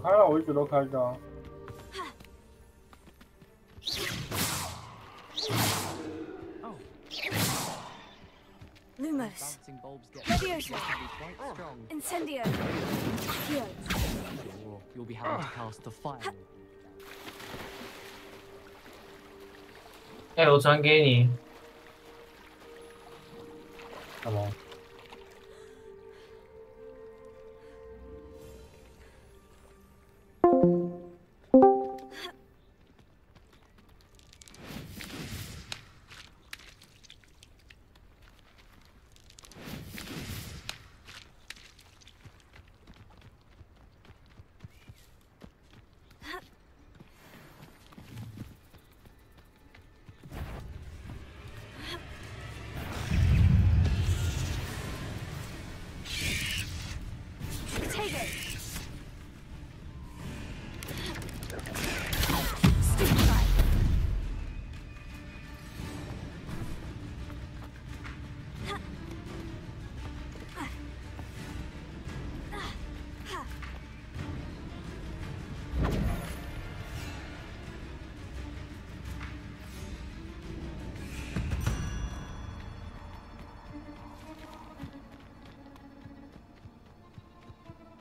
开了，我一直都开着啊。Lumos. Leviosa. Incendio. Accio. You'll be having to cast the fire. 哎，我传给你。什么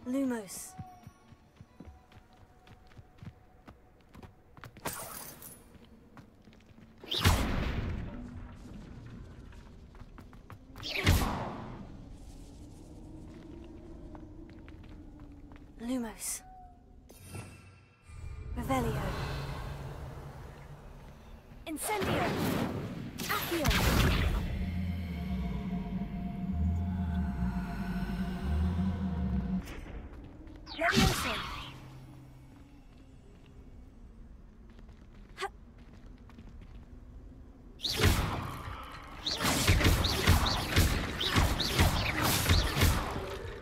？Lumos. Lumos. Revelio. Incendio. Accio. Leviosa.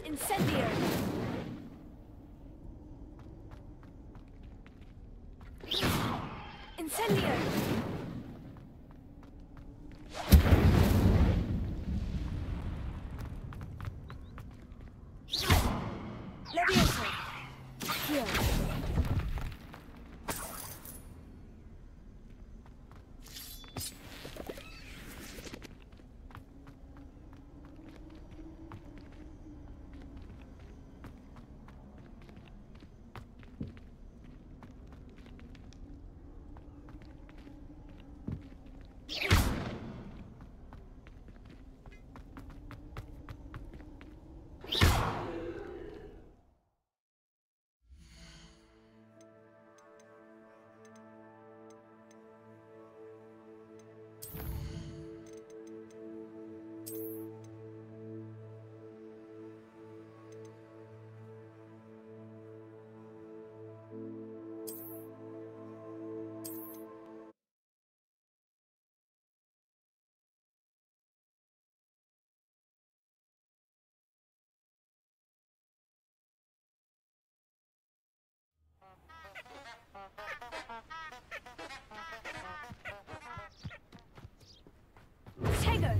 Incendio. Incendio. Leviosa. Accio. Tego.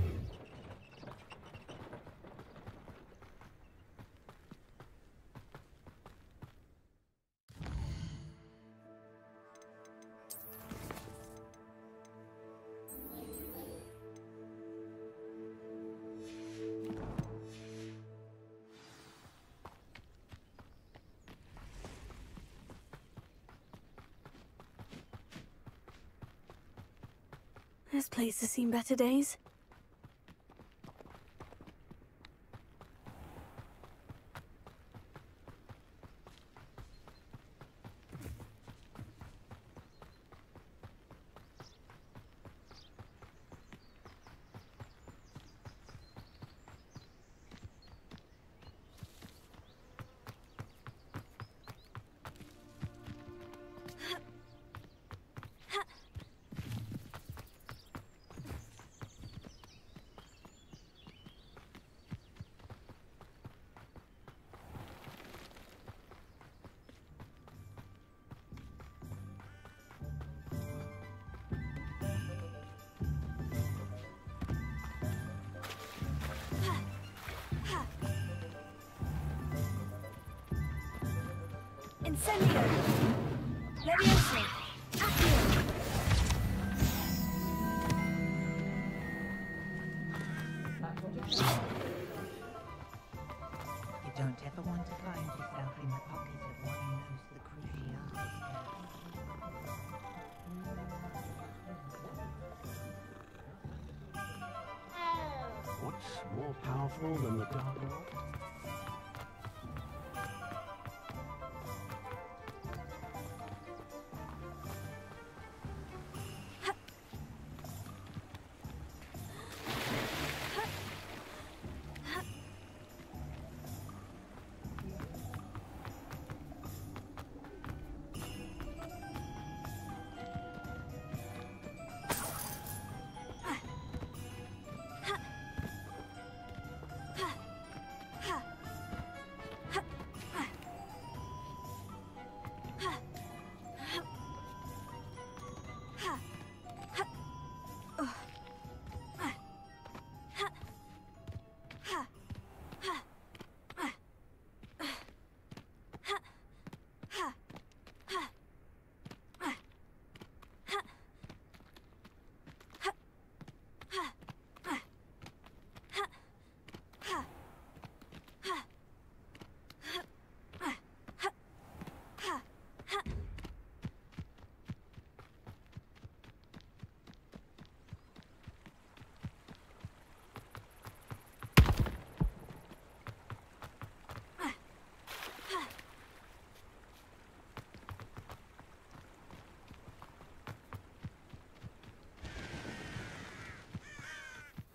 This place has seen better days. Incendio! Levioso! Accio! You don't ever want to find yourself in the pocket of one who knows the Cruciate. What's more powerful than the Dark Lord?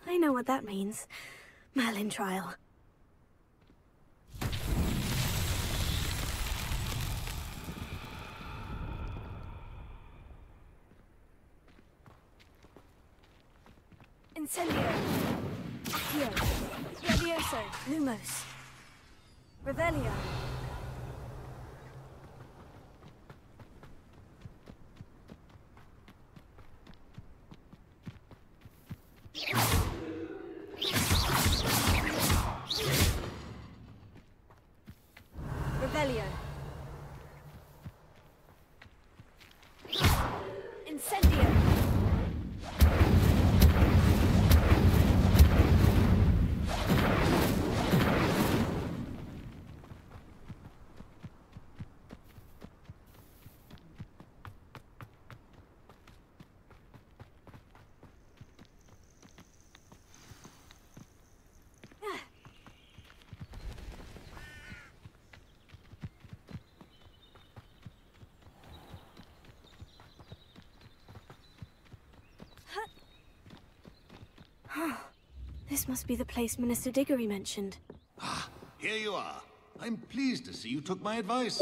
I know what that means. Merlin trial. Incendio! Accio! Levioso! Lumos! Revelio! Revelio! Incendio! This must be the place Minister Diggory mentioned. Ah, here you are. I'm pleased to see you took my advice.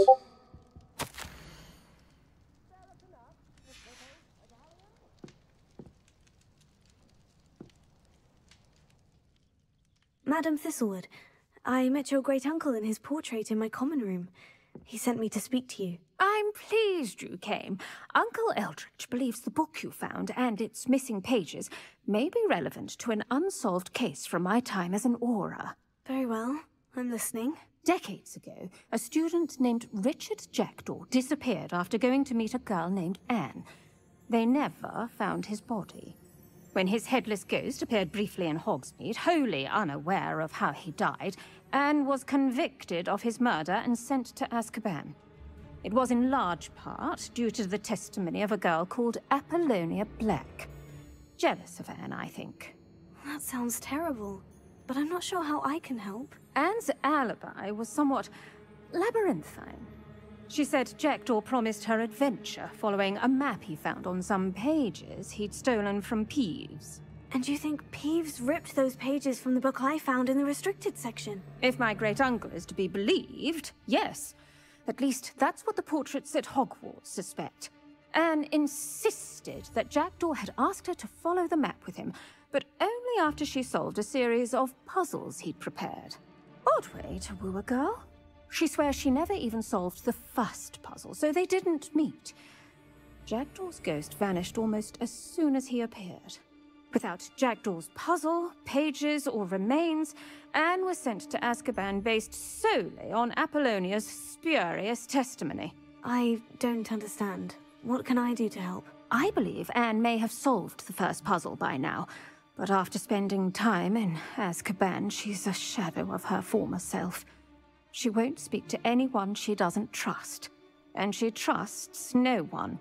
Madam Thistlewood, I met your great-uncle in his portrait in my common room. He sent me to speak to you. I'm pleased you came. Uncle Eldridge believes the book you found and its missing pages may be relevant to an unsolved case from my time as an Auror. Very well. I'm listening. Decades ago, a student named Richard Jackdaw disappeared after going to meet a girl named Anne. They never found his body. When his headless ghost appeared briefly in Hogsmeade, wholly unaware of how he died, Anne was convicted of his murder and sent to Azkaban. It was in large part due to the testimony of a girl called Apollonia Black. Jealous of Anne, I think. That sounds terrible, but I'm not sure how I can help. Anne's alibi was somewhat labyrinthine. She said Jackdaw promised her adventure following a map he found on some pages he'd stolen from Peeves. And you think Peeves ripped those pages from the book I found in the restricted section? If my great-uncle is to be believed, yes. At least that's what the portraits at Hogwarts suspect. Anne insisted that Jackdaw had asked her to follow the map with him, but only after she solved a series of puzzles he'd prepared. Odd way to woo a girl. She swears she never even solved the first puzzle, so they didn't meet. Jackdaw's ghost vanished almost as soon as he appeared. Without Jackdaw's puzzle, pages, or remains, Anne was sent to Azkaban based solely on Apollonia's spurious testimony. I don't understand. What can I do to help? I believe Anne may have solved the first puzzle by now, but after spending time in Azkaban, she's a shadow of her former self. She won't speak to anyone she doesn't trust, and she trusts no one.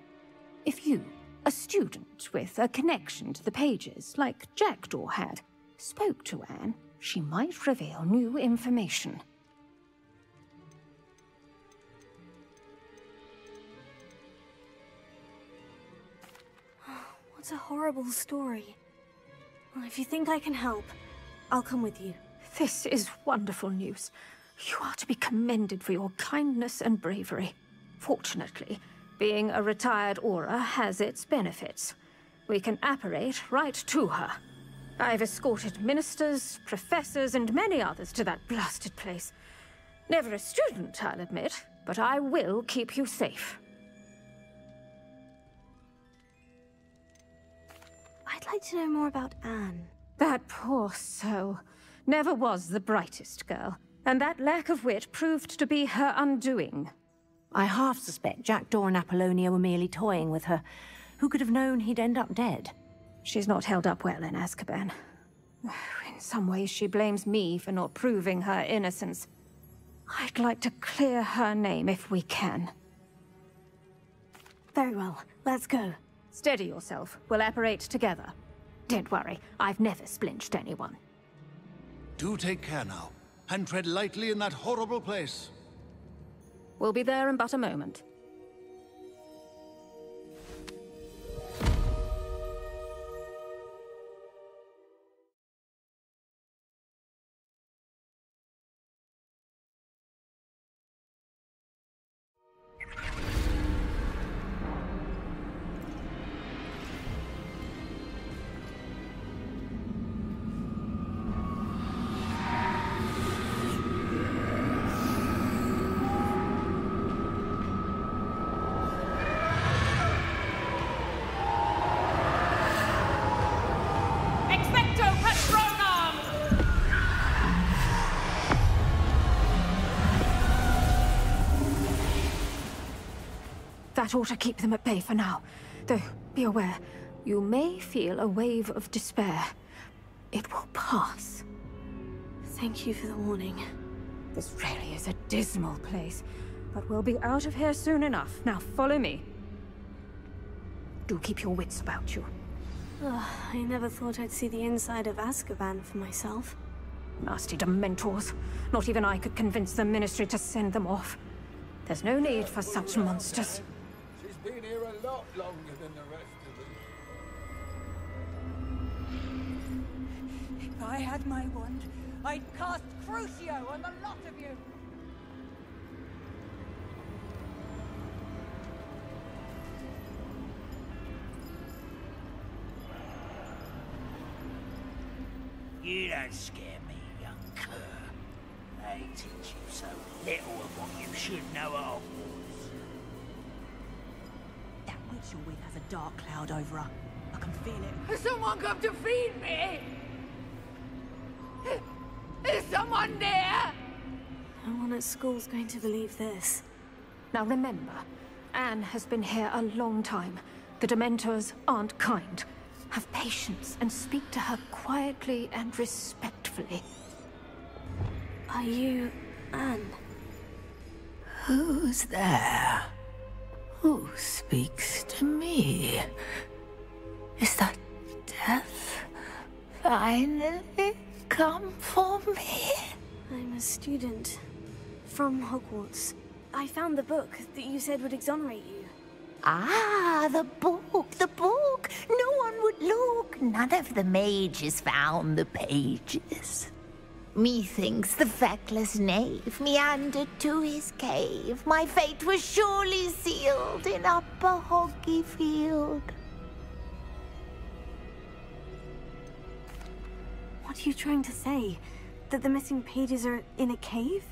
If you, a student with a connection to the pages, like Jackdaw had, spoke to Anne, she might reveal new information. What a horrible story. Well, if you think I can help, I'll come with you. This is wonderful news. You are to be commended for your kindness and bravery. Fortunately, being a retired Auror has its benefits. We can apparate right to her. I've escorted ministers, professors, and many others to that blasted place. Never a student, I'll admit, but I will keep you safe. I'd like to know more about Anne. That poor soul never was the brightest girl, and that lack of wit proved to be her undoing. I half suspect Jackdaw and Apollonia were merely toying with her. Who could have known he'd end up dead? She's not held up well in Azkaban. In some ways, she blames me for not proving her innocence. I'd like to clear her name if we can. Very well, let's go. Steady yourself. We'll apparate together. Don't worry, I've never splinched anyone. Do take care now, and tread lightly in that horrible place. We'll be there in but a moment. That ought to keep them at bay for now. Though, be aware, you may feel a wave of despair. It will pass. Thank you for the warning. This really is a dismal place, but we'll be out of here soon enough. Now follow me. Do keep your wits about you. Ugh, I never thought I'd see the inside of Azkaban for myself. Nasty Dementors. Not even I could convince the Ministry to send them off. There's no need for such monsters. She's been here a lot longer than the rest of us. If I had my wand, I'd cast Crucio on the lot of you! You don't scare me, young cur. They teach you so little of what you should know at Hogwarts. That witch you're with has a dark cloud over her. I can feel it. Has someone come to feed me? Is someone there? No one at school's going to believe this. Now remember, Anne has been here a long time. The Dementors aren't kind. Have patience and speak to her quietly and respectfully. Are you Anne? Who's there? Who speaks to me? Is that death finally come for me? I'm a student from Hogwarts. I found the book that you said would exonerate you. Ah, the book, the book. No one would look. None of the mages found the pages. Methinks the feckless knave meandered to his cave. My fate was surely sealed in Upper Hoggyfield. What are you trying to say? That the missing pages are in a cave?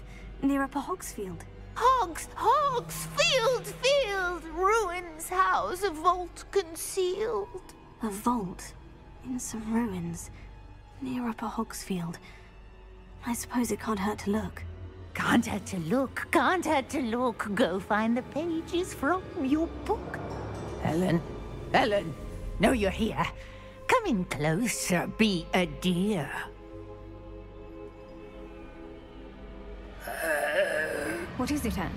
Near Upper Hogsfield? Field, ruins house, a vault concealed. A vault? In some ruins, near Upper Hogsfield. I suppose it can't hurt to look. Can't hurt to look, can't hurt to look. Go find the pages from your book. Ellen, Ellen, no, you're here. Come in closer, be a dear. What is it, Anne?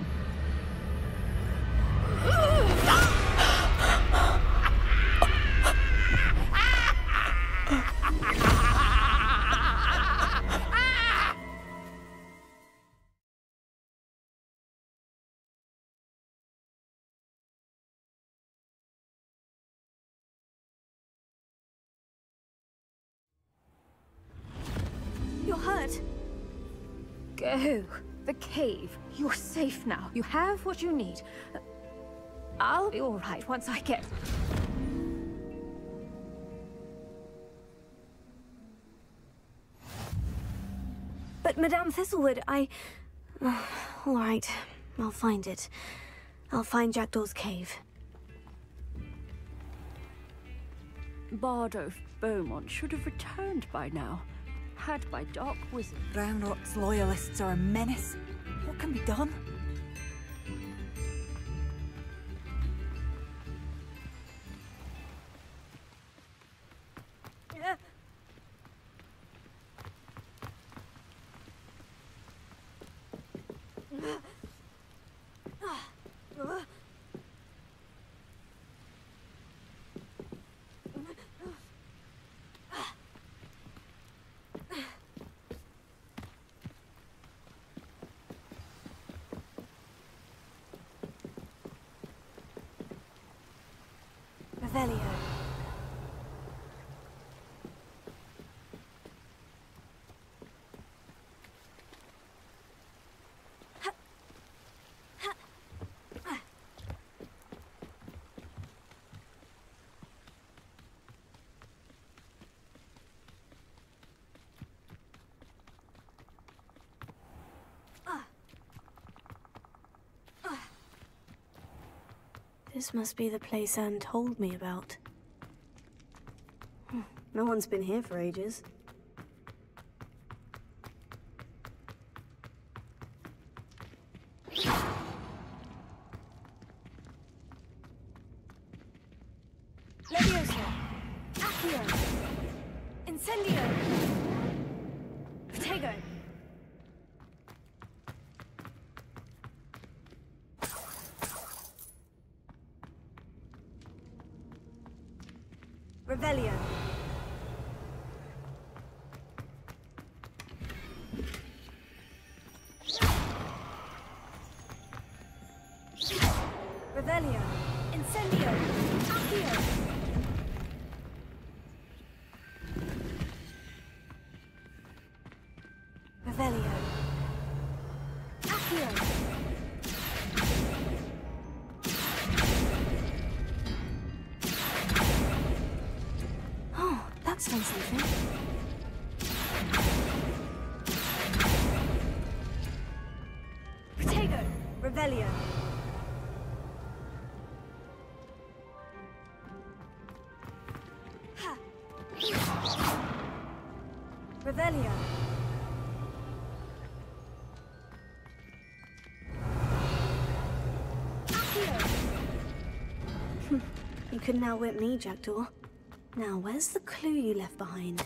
You're hurt. Go. The cave. You're safe now. You have what you need. I'll be all right once I get... But Madame Thistlewood, all right. I'll find it. I'll find Jackdaw's cave. Bardolph Beaumont should have returned by now. Had my dark wizard. Brownrock's loyalists are a menace. What can be done? Revelio. This must be the place Anne told me about. No one's been here for ages. Leviosa! Accio! Incendio! Protego! Revelio. Revelio. Incendio. Accio. Revelio. Accio. That's done something. Protego! Revelio! Ha! Revelio! Accio! You can now whip me, Jackdaw. Now, where's the clue you left behind?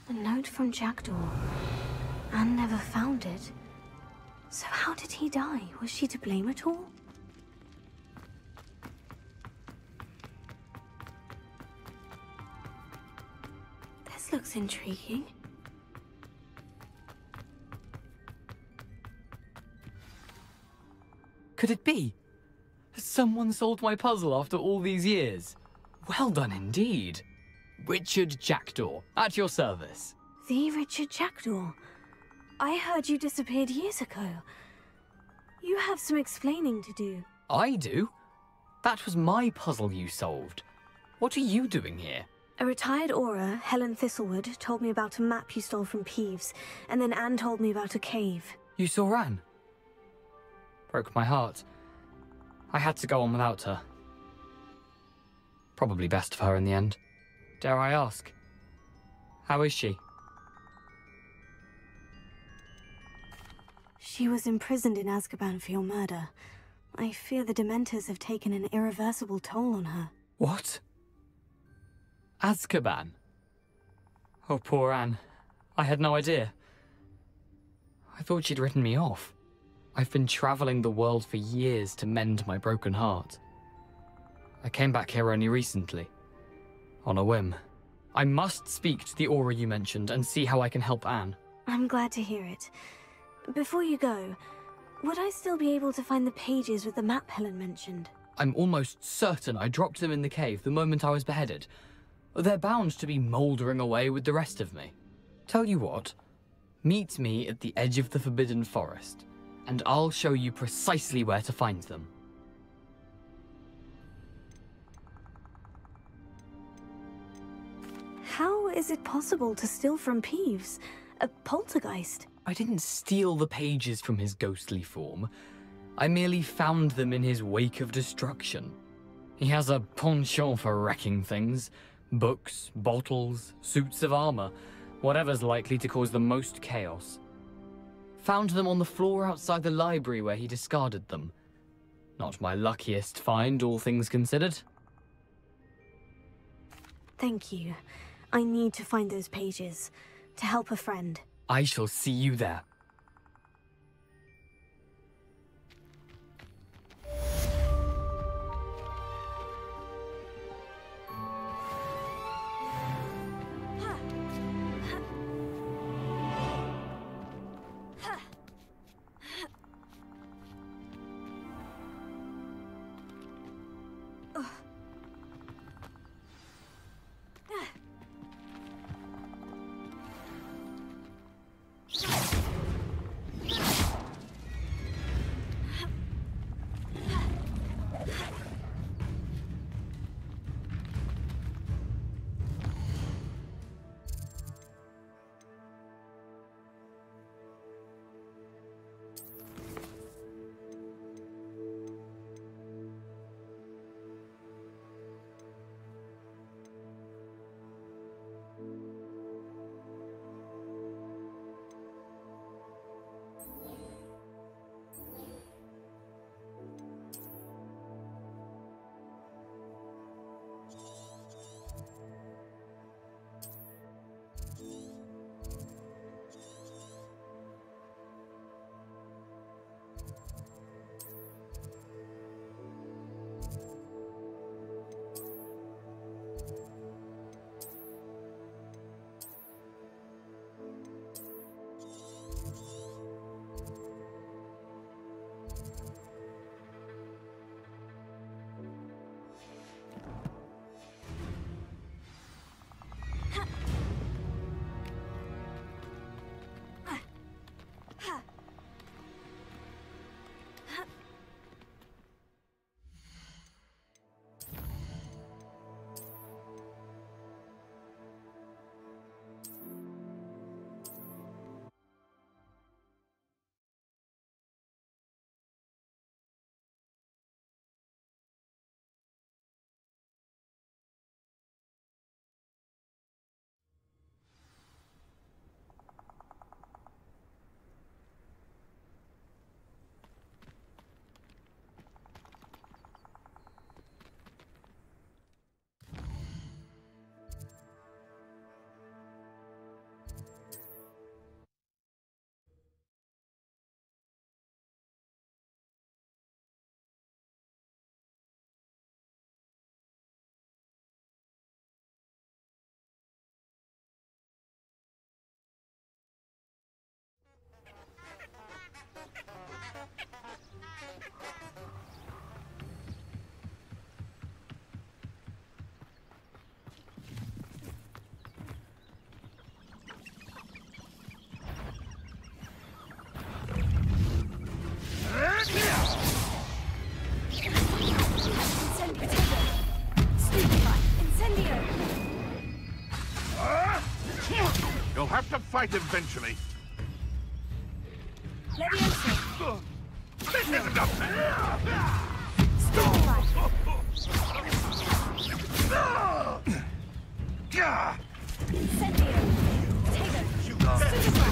A note from Jackdaw. Anne never found it. So how did he die? Was she to blame at all? This looks intriguing. Could it be? Has someone solved my puzzle after all these years? Well done indeed. Richard Jackdaw, at your service. The Richard Jackdaw? I heard you disappeared years ago. You have some explaining to do. I do? That was my puzzle you solved. What are you doing here? A retired Auror, Helen Thistlewood, told me about a map you stole from Peeves, and then Anne told me about a cave. You saw Anne? Broke my heart. I had to go on without her. Probably best for her in the end. Dare I ask? How is she? She was imprisoned in Azkaban for your murder. I fear the Dementors have taken an irreversible toll on her. What? Azkaban? Oh, poor Anne. I had no idea. I thought she'd written me off. I've been traveling the world for years to mend my broken heart. I came back here only recently. On a whim. I must speak to the Auror you mentioned and see how I can help Anne. I'm glad to hear it. Before you go, would I still be able to find the pages with the map Helen mentioned? I'm almost certain I dropped them in the cave the moment I was beheaded. They're bound to be mouldering away with the rest of me. Tell you what, meet me at the edge of the Forbidden Forest, and I'll show you precisely where to find them. How is it possible to steal from Peeves? A poltergeist? I didn't steal the pages from his ghostly form. I merely found them in his wake of destruction. He has a penchant for wrecking things. Books, bottles, suits of armor, whatever's likely to cause the most chaos. Found them on the floor outside the library where he discarded them. Not my luckiest find, all things considered. Thank you. I need to find those pages. To help a friend. I shall see you there. right eventually. Leviosa! This isn't enough! Incendio! Potato! You are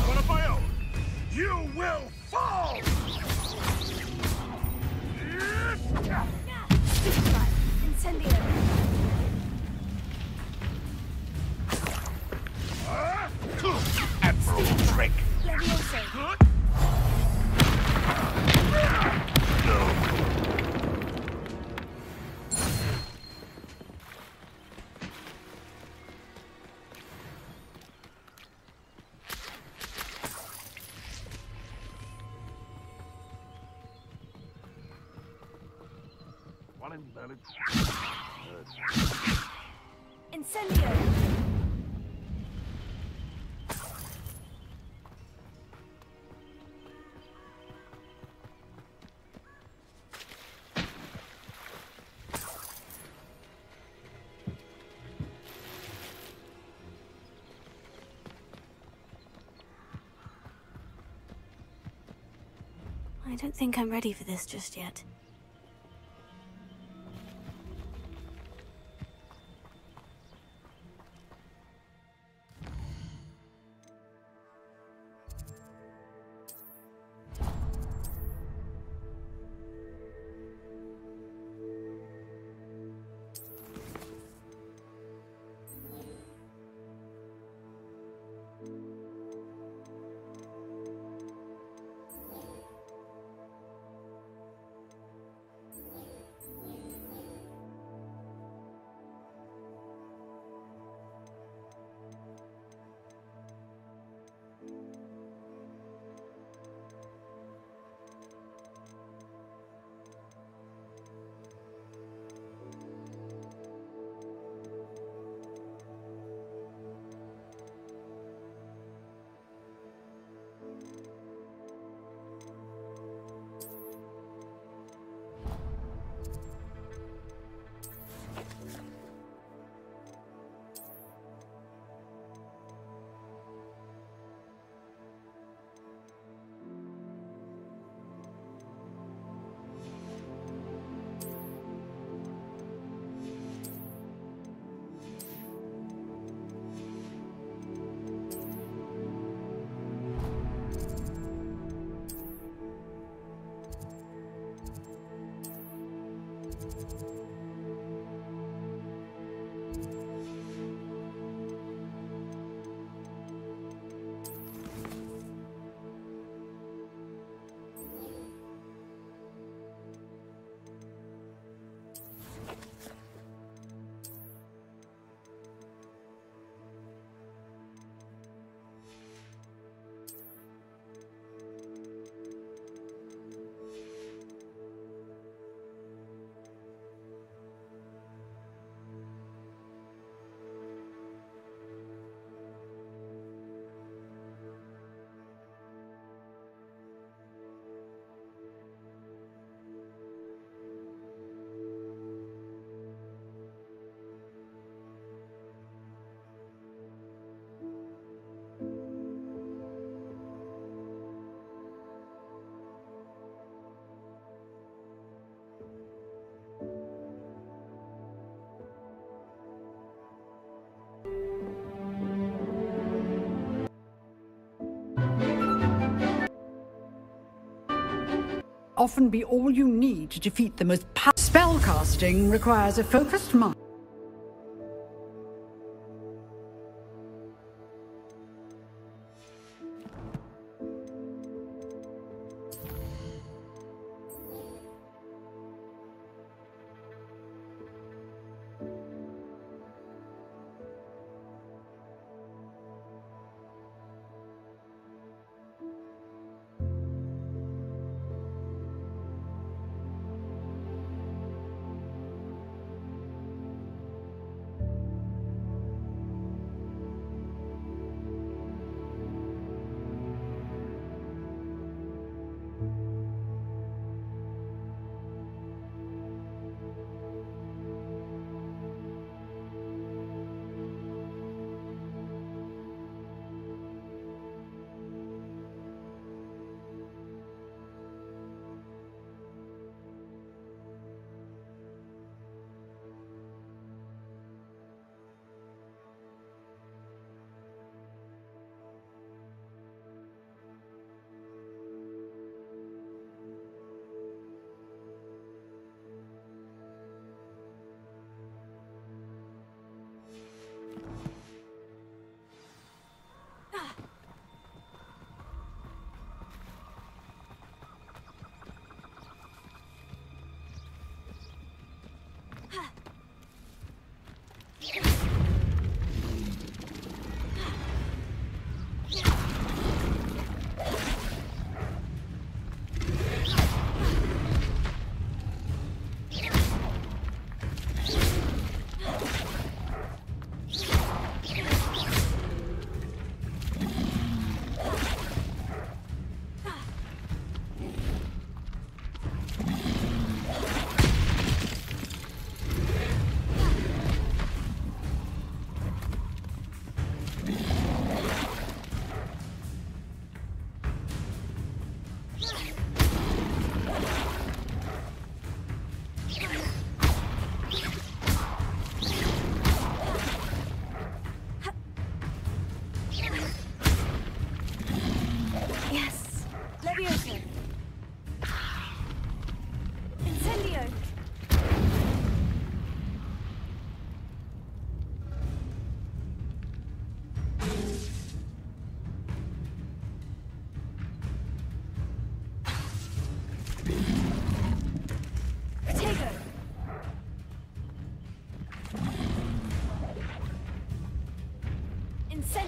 one of my own! You will fall! Stupefy! Incendio! Admirable trick! Leviosa! Incendio! I don't think I'm ready for this just yet. Often be all you need to defeat the most powerful. Spellcasting requires a focused mind.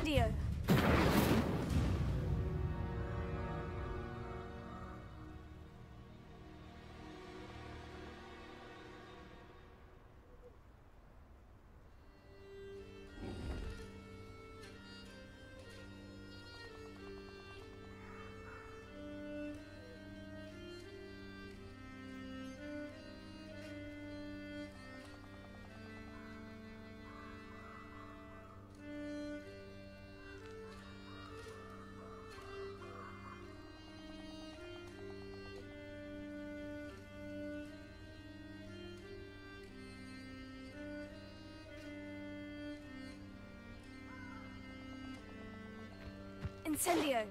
Incendio! Incendio!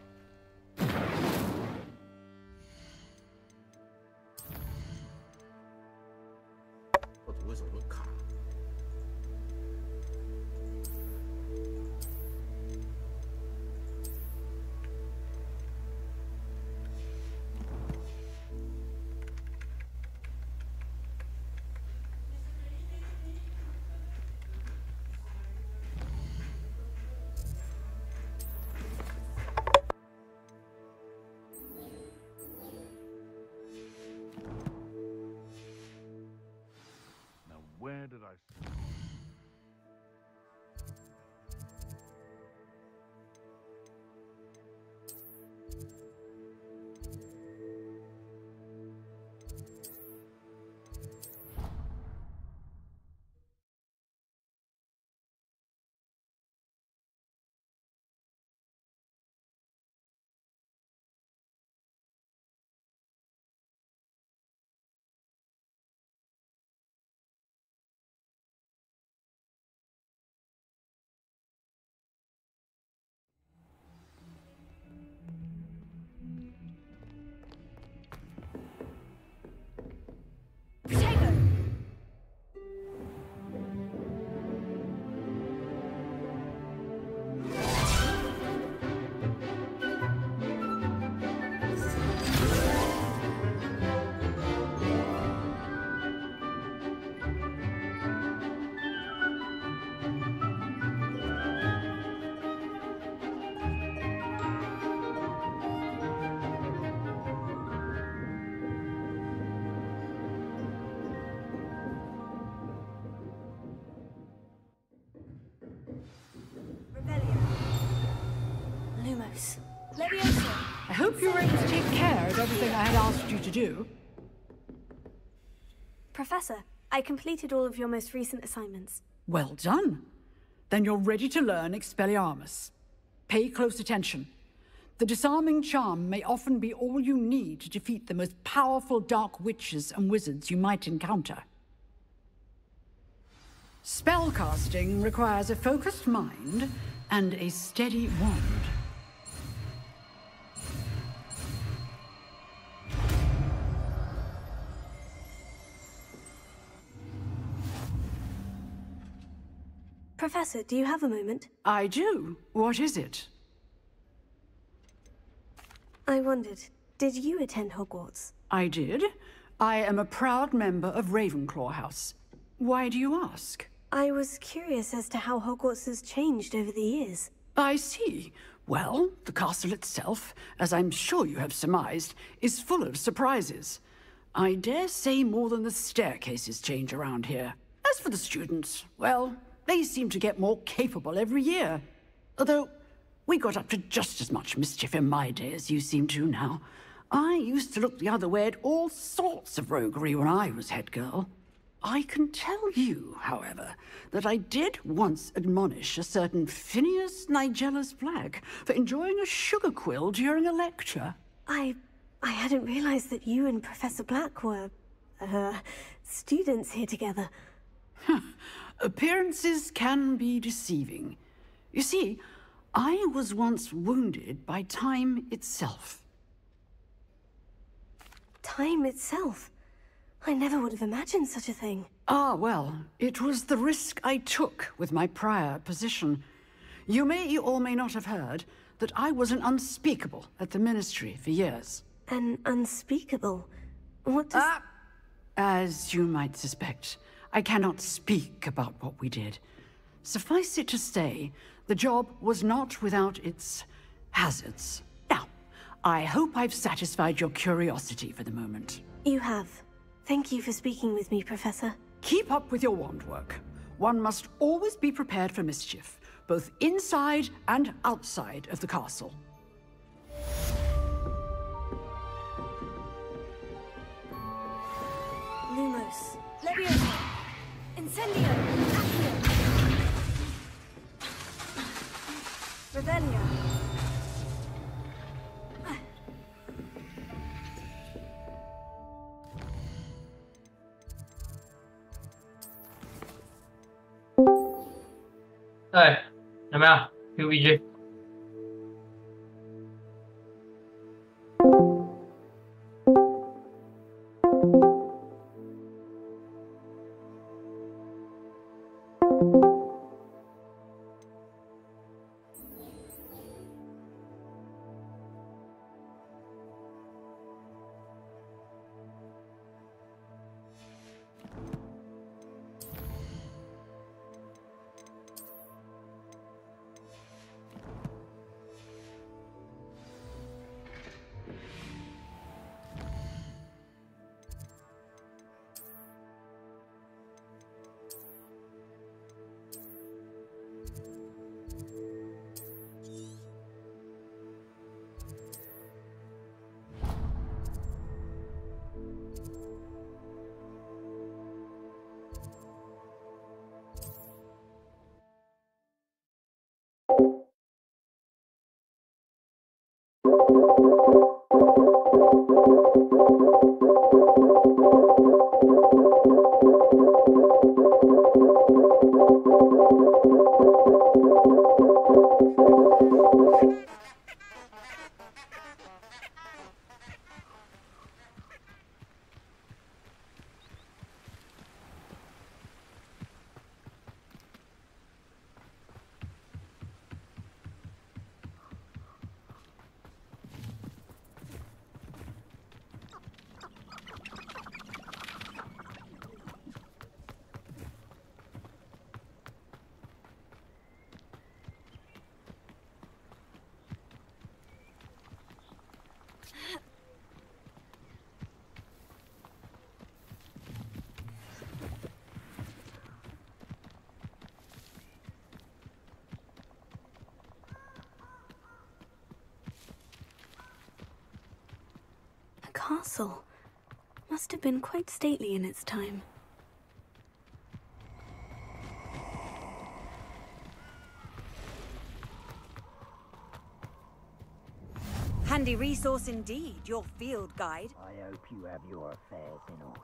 Where did I... Lumos. Levioso! I hope you were able to take care of everything I had asked you to do. Professor, I completed all of your most recent assignments. Well done. Then you're ready to learn Expelliarmus. Pay close attention. The disarming charm may often be all you need to defeat the most powerful dark witches and wizards you might encounter. Spellcasting requires a focused mind and a steady wand. Professor, do you have a moment? I do. What is it? I wondered, did you attend Hogwarts? I did. I am a proud member of Ravenclaw House. Why do you ask? I was curious as to how Hogwarts has changed over the years. I see. Well, the castle itself, as I'm sure you have surmised, is full of surprises. I dare say more than the staircases change around here. As for the students, well, they seem to get more capable every year. Although, we got up to just as much mischief in my day as you seem to now. I used to look the other way at all sorts of roguery when I was head girl. I can tell you, however, that I did once admonish a certain Phineas Nigellus Black for enjoying a sugar quill during a lecture. I hadn't realized that you and Professor Black were, students here together. Appearances can be deceiving. You see, I was once wounded by time itself. Time itself? I never would have imagined such a thing. Ah, well, it was the risk I took with my prior position. You may or may not have heard that I was an unspeakable at the Ministry for years. An unspeakable? What does... As you might suspect, I cannot speak about what we did. Suffice it to say The job was not without its hazards. Now, I hope I've satisfied your curiosity for the moment. You have. Thank you for speaking with me, Professor. Keep up with your wand work. One must always be prepared for mischief, both inside and outside of the castle. Lumos. Leviosa. Incendio. Accio. Revelio. Ê, làm sao? Kêu gì? Castle. Must have been quite stately in its time. Handy resource indeed, your field guide. I hope you have your affairs in order.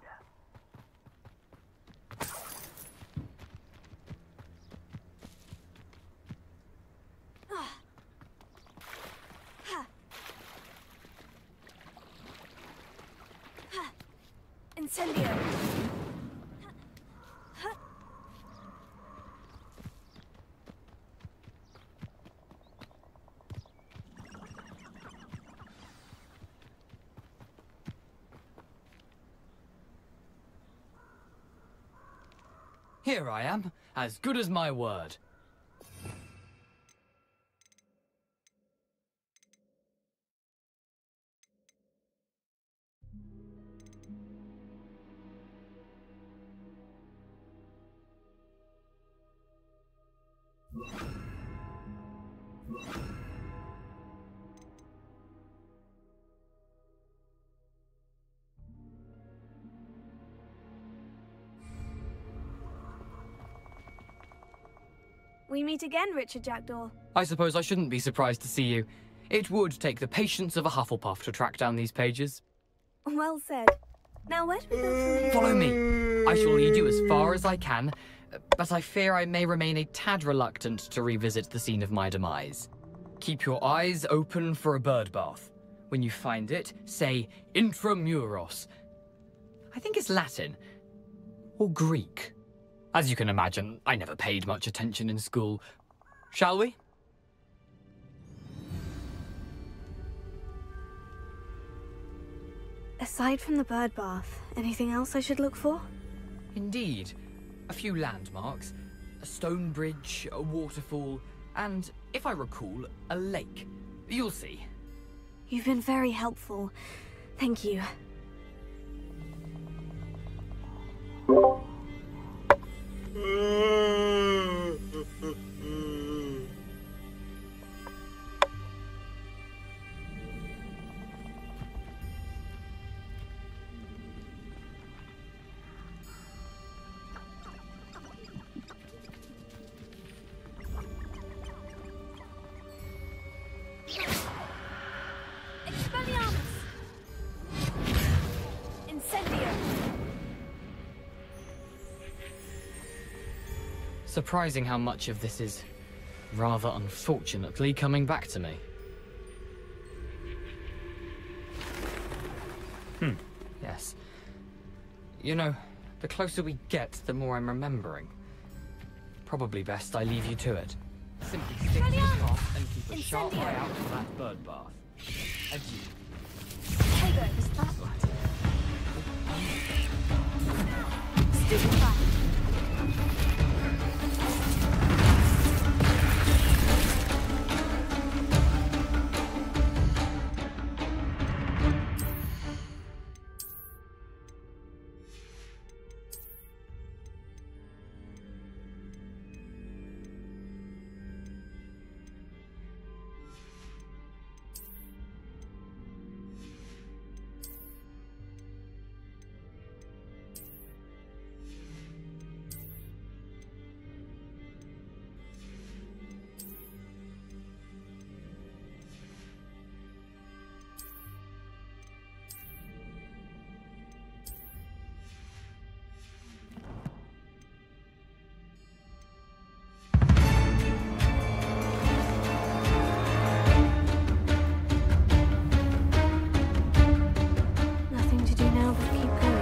Incendio! Here I am, as good as my word. We meet again, Richard Jackdaw. I suppose I shouldn't be surprised to see you. It would take the patience of a Hufflepuff to track down these pages. Well said. Now where do we go from here? Follow me. I shall lead you as far as I can, but I fear I may remain a tad reluctant to revisit the scene of my demise. Keep your eyes open for a bird bath. When you find it, say Intramuros. I think it's Latin. Or Greek. As you can imagine, I never paid much attention in school. Shall we? Aside from the bird bath, anything else I should look for? Indeed. A few landmarks. A stone bridge, a waterfall, And, if I recall, a lake. You'll see. You've been very helpful. Thank you. Surprising how much of this is, rather unfortunately, coming back to me. Yes. You know, the closer we get, the more I'm remembering. Probably best I leave you to it. Simply stick to your task and keep a sharp eye out for that bird bath. Adieu. Hey, is that what? Stupid back. Nothing to do now but keep going.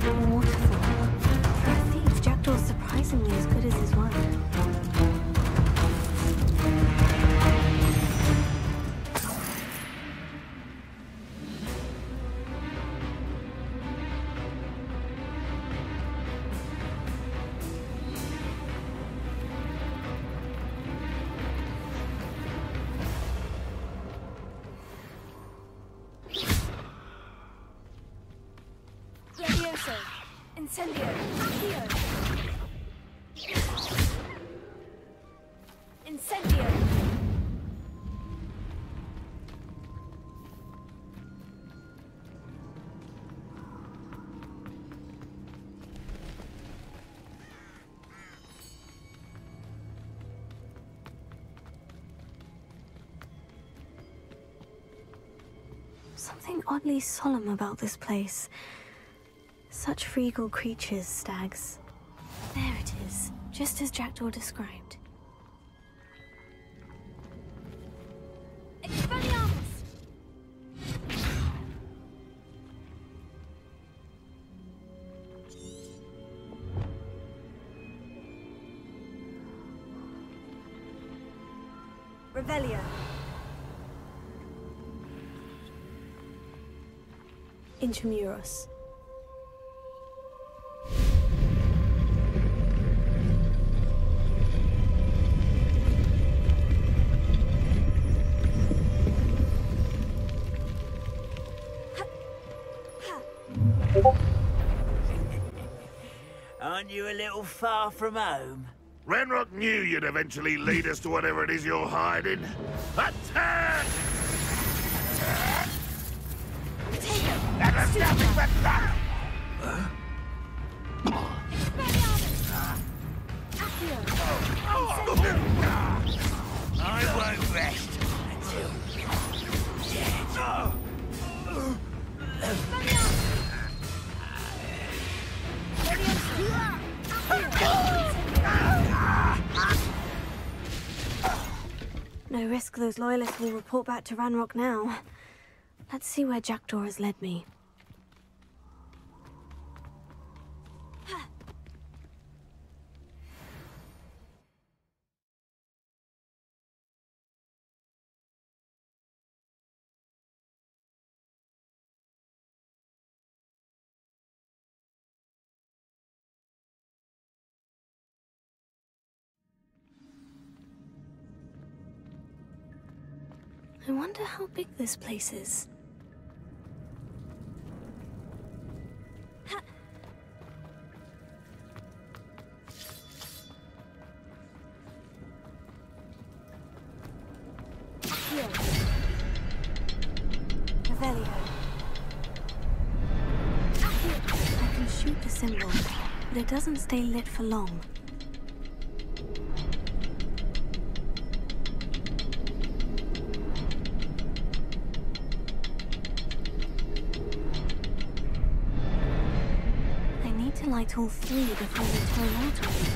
A waterfall. For a thief, Jackdaw's surprisingly as good as his word. Levioso! Incendio! Accio! Incendio! Something oddly solemn about this place. Such regal creatures, stags. There it is, just as Jackdaw described. Expelliarmus! Revelio. Intramuros. Aren't you a little far from home? Ranrock knew you'd eventually lead us to whatever it is you're hiding. Attack! That is nothing but luck! I won't rest until No risk those loyalists will report back to Ranrock now. Let's see where Jackdaw has led me. I wonder how big this place is. Here. Revelio. I can shoot the symbol, but it doesn't stay lit for long. I need to light all three before they turn out on me.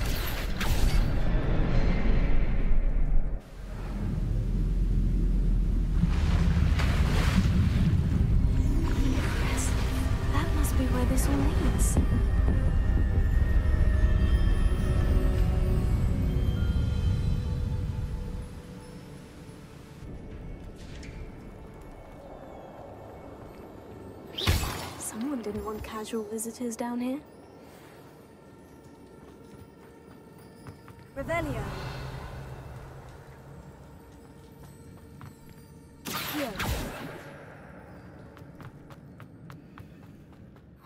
That must be where this all leads. Someone didn't want casual visitors down here. Revelio. Here.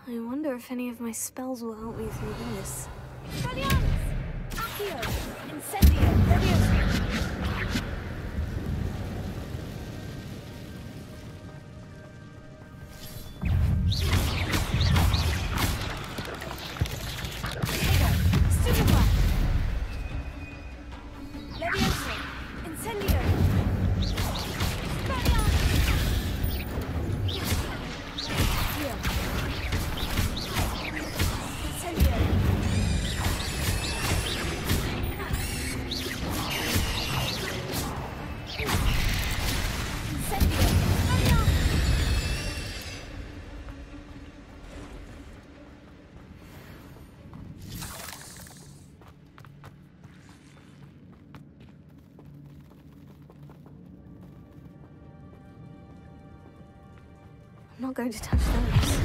I wonder if any of my spells will help me through this. Gallianos! Accio! Incendio! Levioso! Stupefy! Levioso! Incendio! I'm not going to touch those.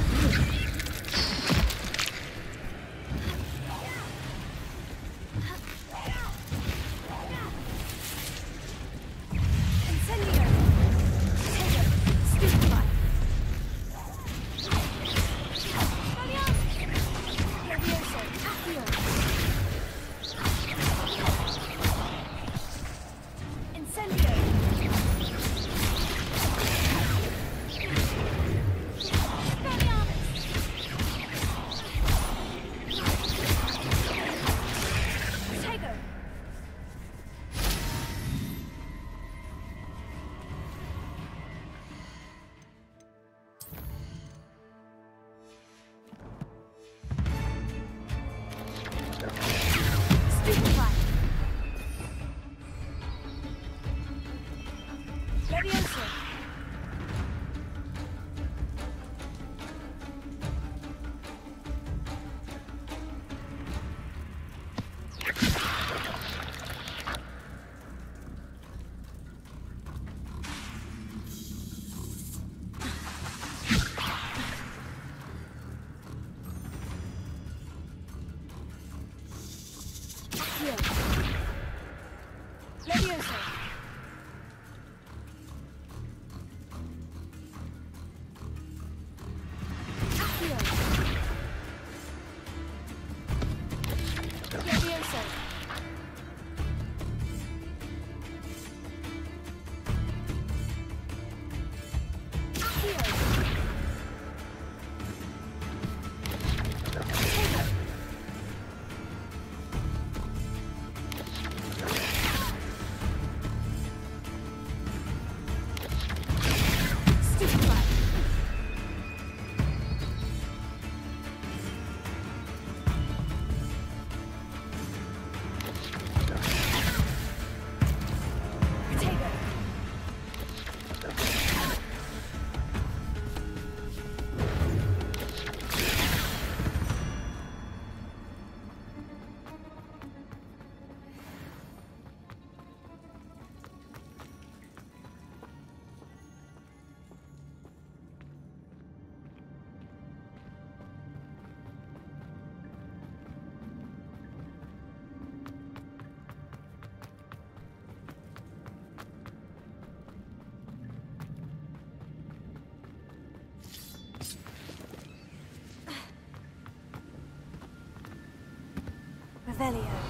Revelio.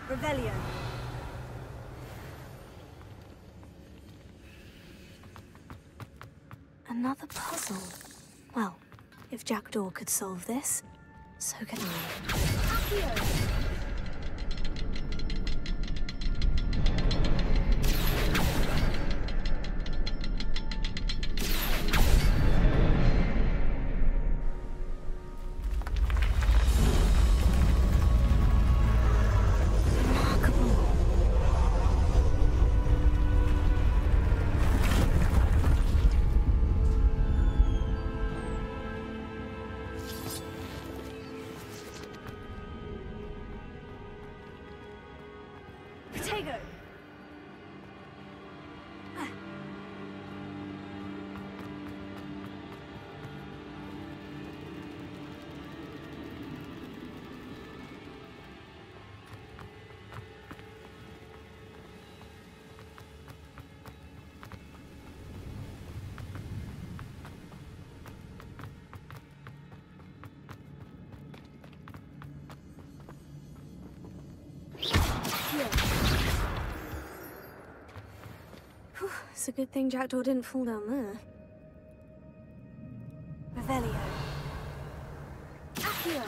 Revelio. Another puzzle. Well, if Jackdaw could solve this, so can I. Accio! It's a good thing Jackdaw didn't fall down there. Revelio. Accio.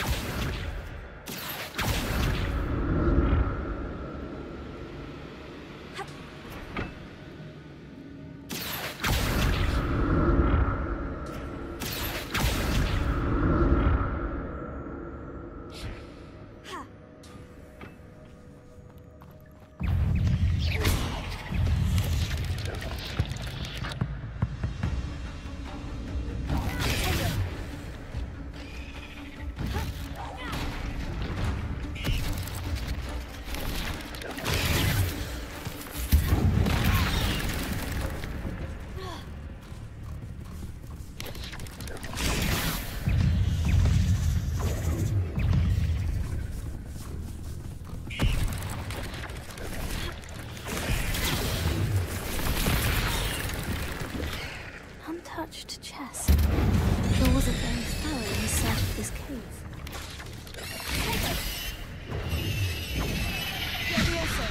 Untouched chest. There wasn't very thorough inside of this cave. Levioso.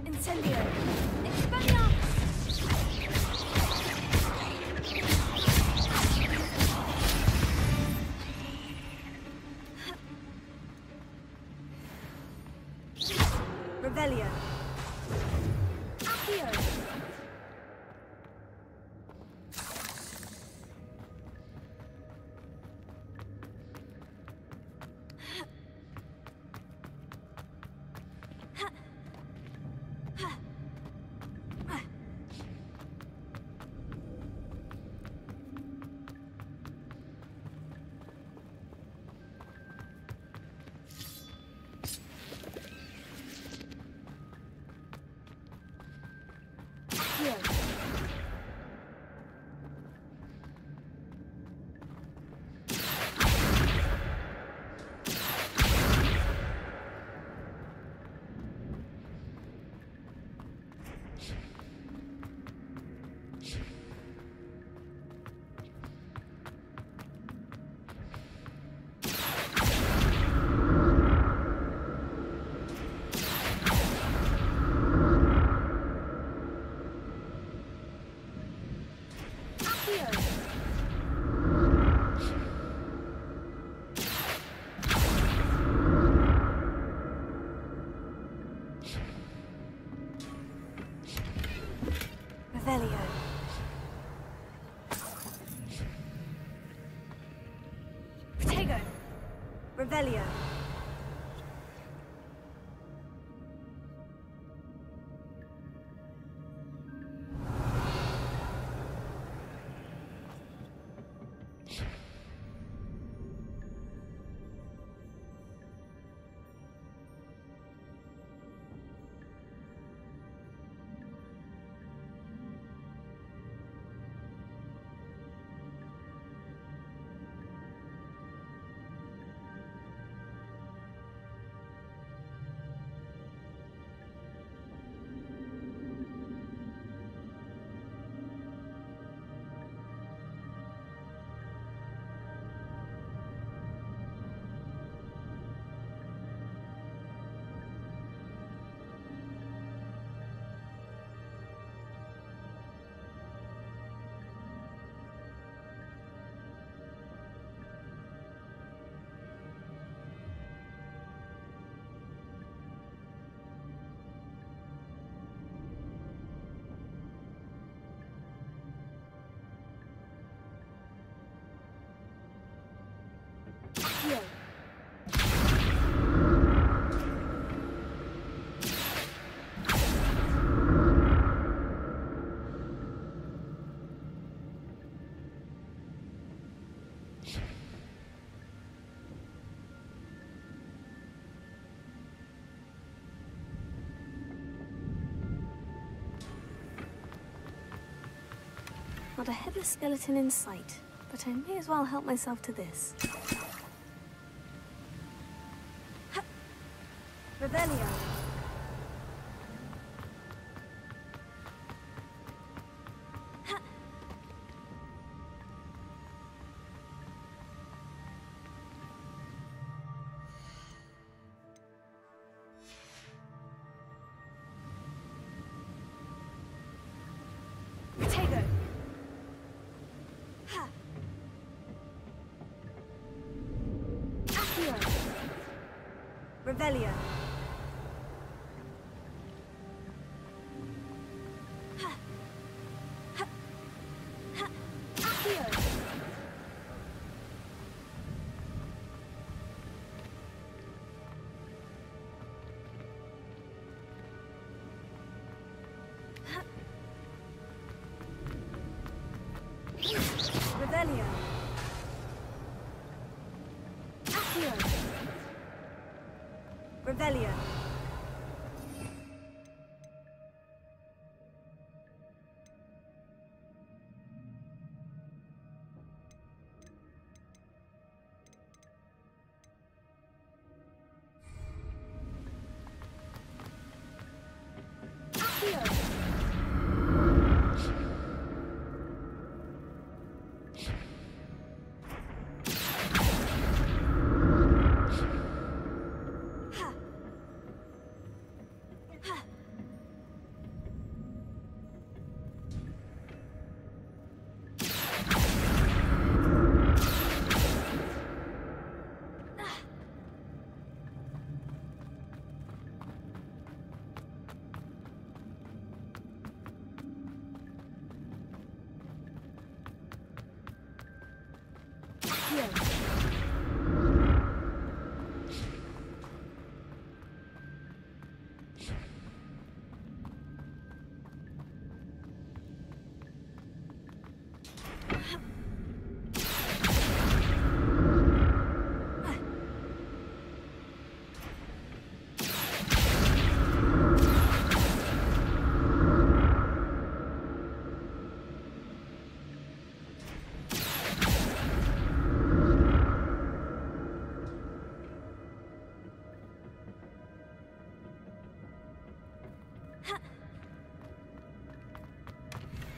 Incendio. Revelio. Accio. Revelio. Not a headless skeleton in sight, but I may as well help myself to this. Revelio. Potato. Revelio. Revelio. Revelio.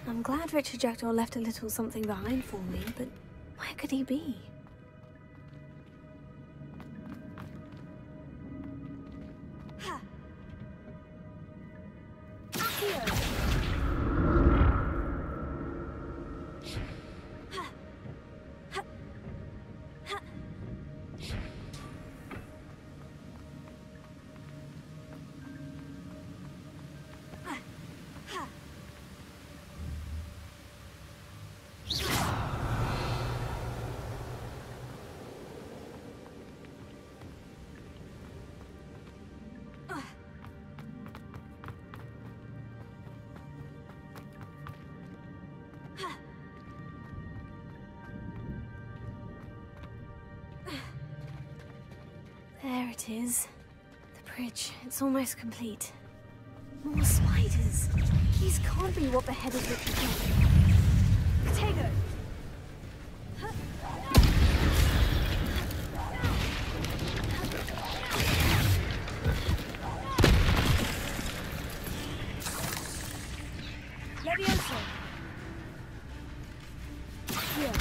I'm glad Richard Jackdaw left a little something behind for me, but where could he be? There it is. The bridge. It's almost complete. More spiders. These can't be what the head is looking for. Potato! Levioso! Here.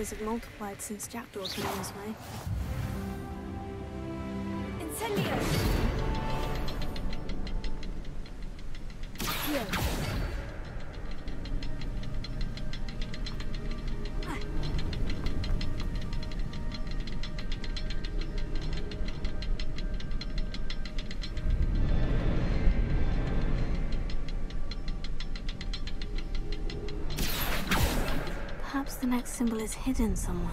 Have multiplied since Jackdaw came this way. Incendio! Here. Perhaps the next symbol is hidden somewhere.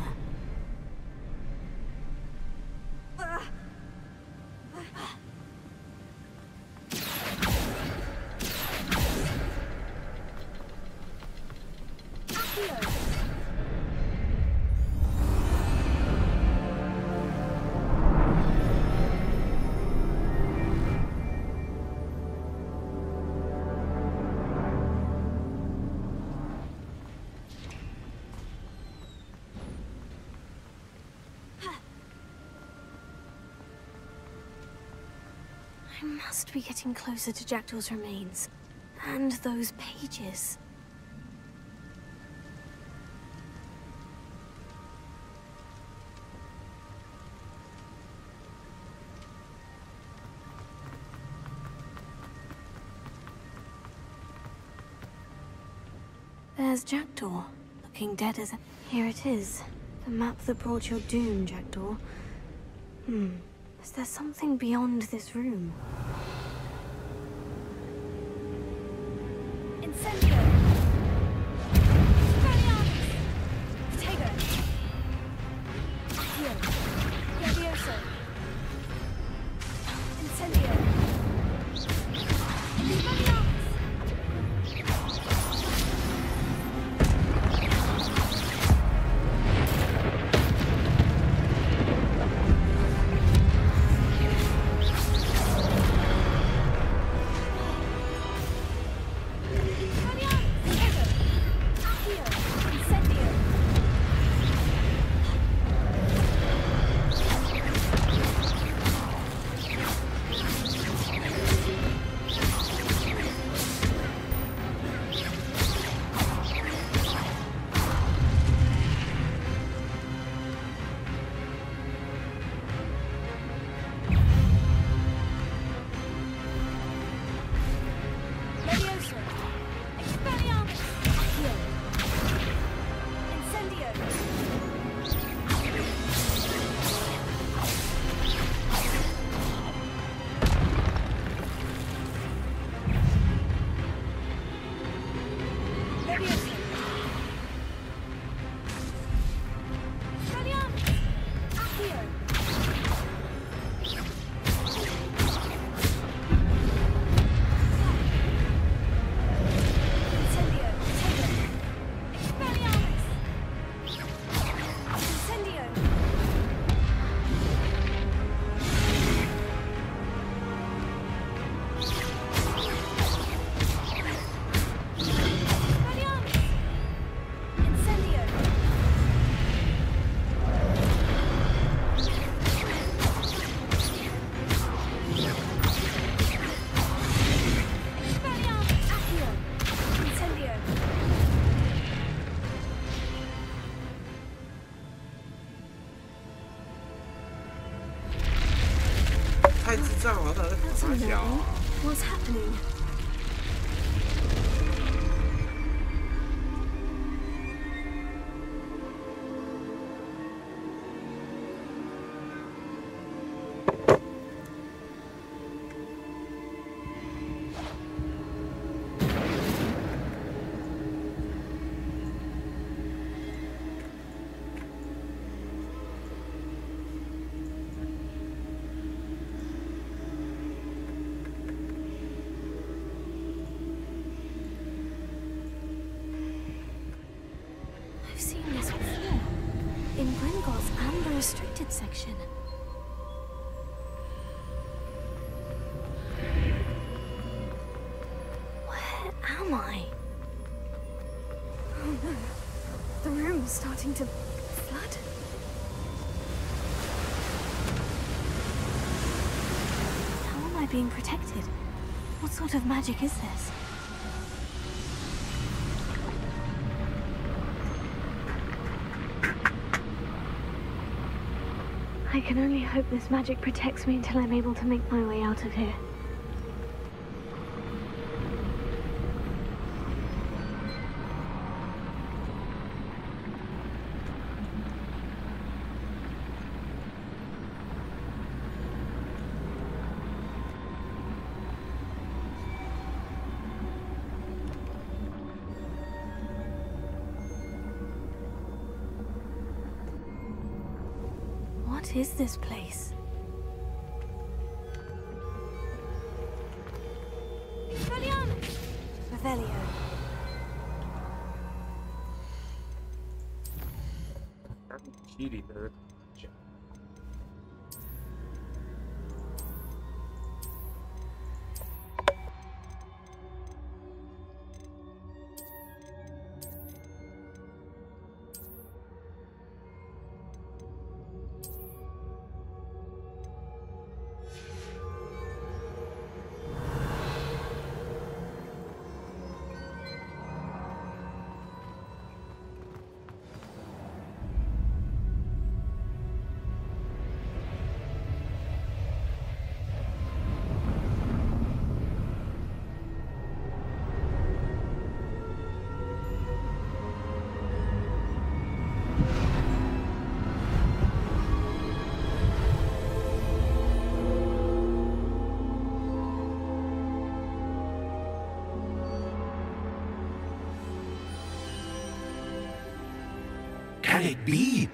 I must be getting closer to Jackdaw's remains. And those pages. There's Jackdaw, looking dead as a... Here it is. The map that brought your doom, Jackdaw. Is there something beyond this room? Incendio! Potato! Here. Levioso! Incendio! That's unnerving. What's happening? I've seen this before. In Gringotts and the restricted section. Where am I? Oh no. The room's starting to flood. How am I being protected? What sort of magic is this? I can only hope this magic protects me until I'm able to make my way out of here. What is this place? Revelio. Cheating, nerd. Can it be?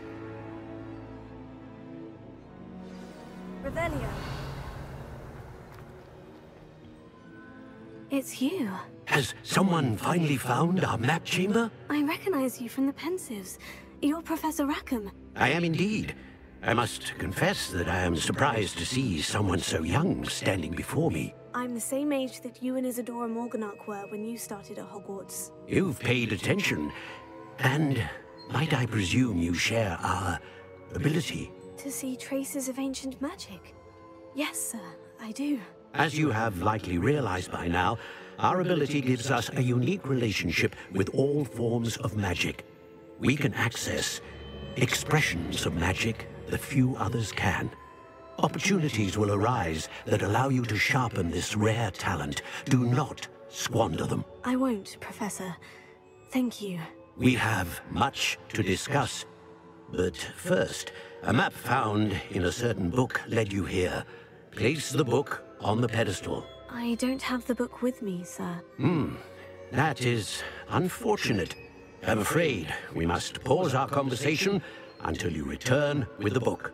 Revelio. It's you. Has someone finally found our map chamber? I recognize you from the Pensives. You're Professor Rackham. I am indeed. I must confess that I am surprised to see someone so young standing before me. I'm the same age that you and Isadora Morganach were when you started at Hogwarts. You've paid attention, and might I presume you share our ability? To see traces of ancient magic? Yes, sir, I do. As you have likely realized by now, our ability gives us a unique relationship with all forms of magic. We can access expressions of magic that few others can. Opportunities will arise that allow you to sharpen this rare talent. Do not squander them. I won't, Professor. Thank you. We have much to discuss. But first, a map found in a certain book led you here. Place the book on the pedestal. I don't have the book with me, sir. That is unfortunate. I'm afraid we must pause our conversation until you return with the book.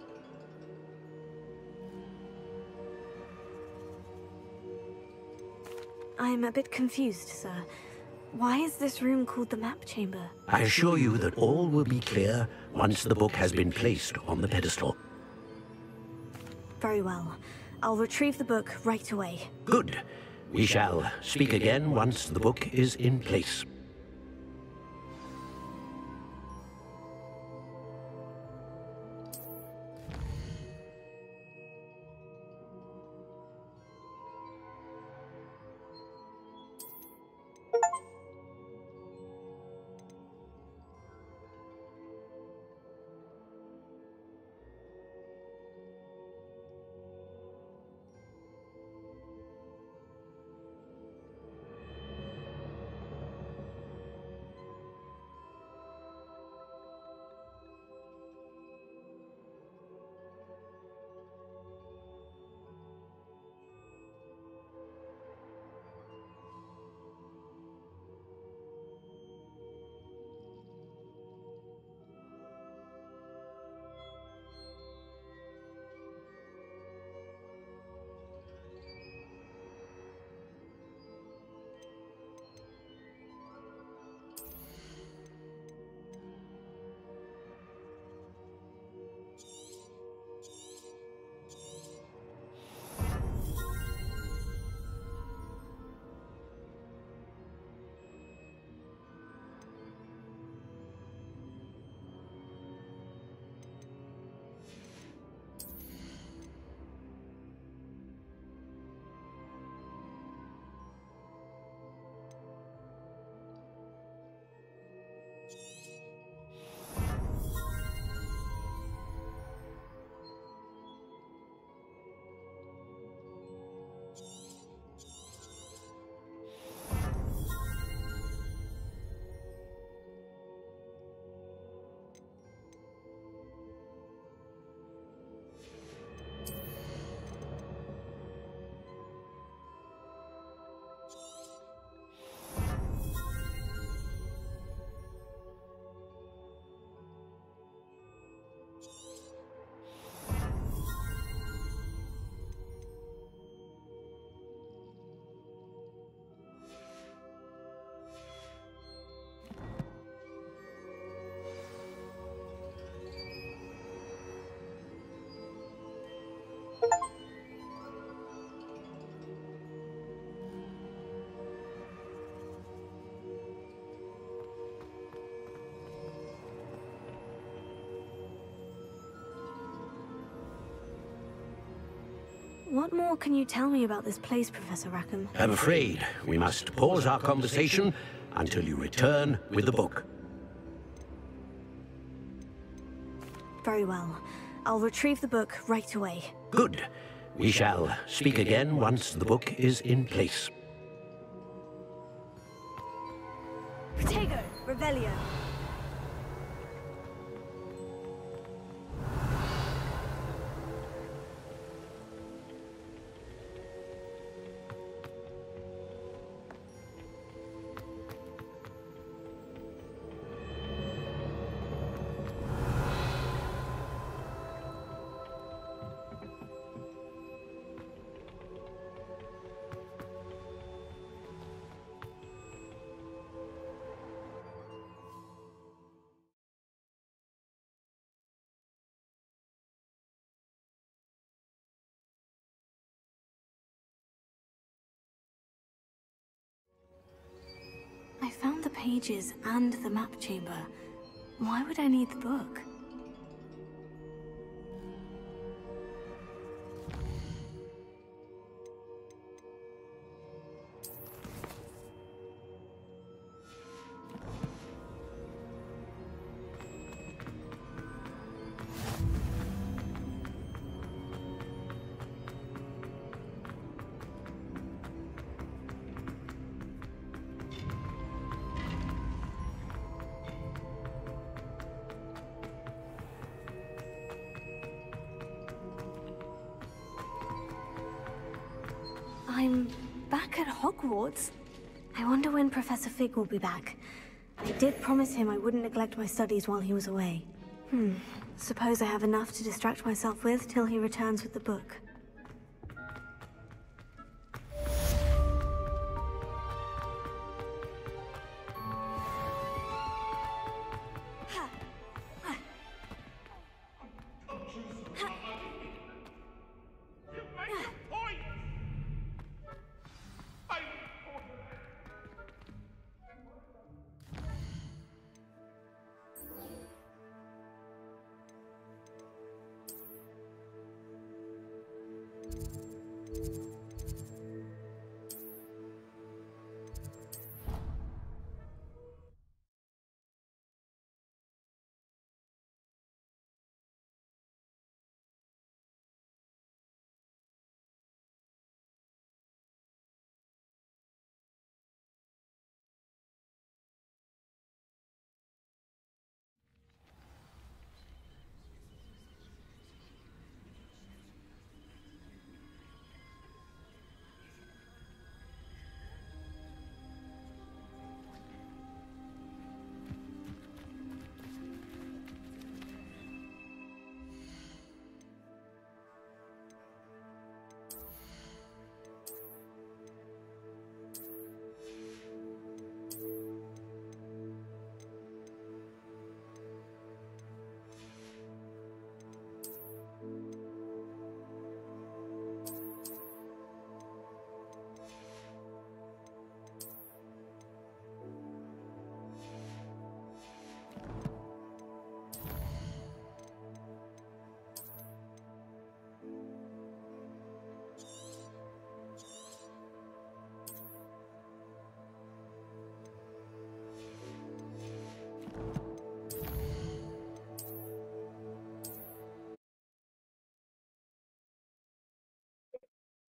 I'm a bit confused, sir. Why is this room called the map chamber? I assure you that all will be clear once the book has been placed on the pedestal. Very well. I'll retrieve the book right away. Good. We shall speak again once the book is in place. What more can you tell me about this place, Professor Rackham? I'm afraid we must pause our conversation until you return with the book. Very well. I'll retrieve the book right away. Good. We shall speak again once the book is in place. Protego, Revelio. I found the pages and the map chamber. Why would I need the book? I'm back at Hogwarts. I wonder when Professor Fig will be back. I did promise him I wouldn't neglect my studies while he was away. Suppose I have enough to distract myself with till he returns with the book.